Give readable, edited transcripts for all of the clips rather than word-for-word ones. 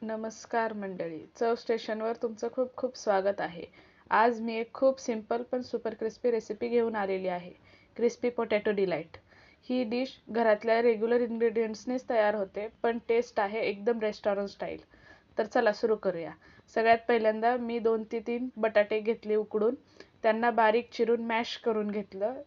नमस्कार मंडळी, चव स्टेशनवर तुमचं खूप खूप स्वागत आहे. आज मी एक खूप सिंपल पण सुपर क्रिस्पी रेसिपी घेऊन आलेली आहे. Crispy potato delight. ही डिश घरातल्या रेग्युलर इन्ग्रेडियंट्सनेच तयार होते, पण टेस्ट आहे एकदम रेस्टॉरंट स्टाईल. तर चला सुरू करूया. सगळ्यात पहिल्यांदा मी 2 ते 3 बटाटे घेतले उकडून. त्यांना बारीक चिरून मॅश करून घेतलं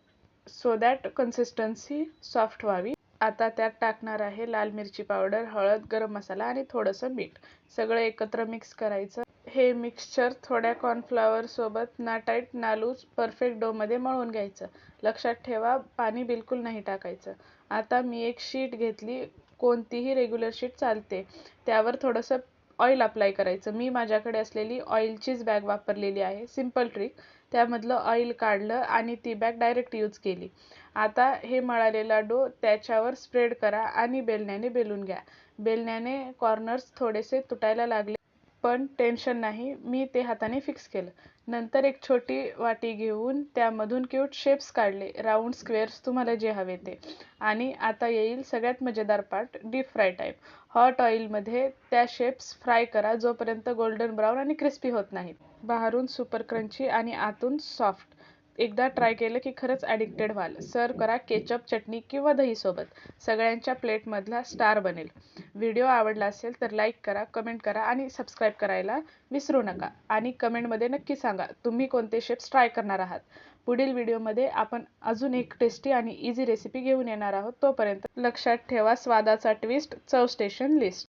सो दॅट कन्सिस्टन्सी सॉफ्ट व्हावी. आता त्यात टाकणार आहे लाल मिरची पावडर, हळद, गरम मसाला आणि थोडंसं मीठ. सगळं एकत्र मिक्स करायचं. हे मिक्सचर थोड्या कॉर्नफ्लॉवर सोबत ना टाईट ना लूज परफेक्ट डोमध्ये मळून घ्यायचं. लक्षात ठेवा, पाणी बिलकुल नाही टाकायचं. आता मी एक शीट घेतली, कोणतीही रेग्युलर शीट चालते. त्यावर थोडंसं ऑइल अप्लाय करायचं. मी माझ्याकडे असलेली ऑइलचीच बॅग वापरलेली आहे. Simple trick. त्यामधलं ऑइल काढलं आणि ती बॅग डायरेक्ट यूज केली. आता हे मळलेला डो त्याच्यावर स्प्रेड करा आणि बेलण्याने बेलून घ्या. बेलण्याने कॉर्नर्स थोडेसे तुटायला लागले, पण टेन्शन नाही, मी ते हाताने फिक्स केलं. नंतर एक छोटी वाटी घेऊन त्यामधून क्यूट शेप्स काढले, राऊंड, स्क्वेअर्स, तुम्हाला जे हवे ते. आणि आता येईल सगळ्यात मजेदार part, deep fry type. Hot ऑइलमध्ये त्या शेप्स फ्राय करा जोपर्यंत गोल्डन ब्राऊन आणि क्रिस्पी होत नाहीत. बाहेरून सुपर क्रंची आणि आतून सॉफ्ट. एकदा ट्राय केलं की खरंच ॲडिक्टेड व्हाल. सर्व करा केचप, चटणी किंवा दहीसोबत. सगळ्यांच्या प्लेटमधला स्टार बनेल. व्हिडिओ आवडला असेल तर लाईक करा, कमेंट करा आणि सबस्क्राईब करायला विसरू नका. आणि कमेंटमध्ये नक्की सांगा तुम्ही कोणते शेप्स ट्राय करणार आहात. पुढील व्हिडिओमध्ये आपण अजून एक टेस्टी आणि इझी रेसिपी घेऊन येणार आहोत. तोपर्यंत लक्षात ठेवा, स्वादाचा ट्विस्ट, चव स्टेशन लिस्ट.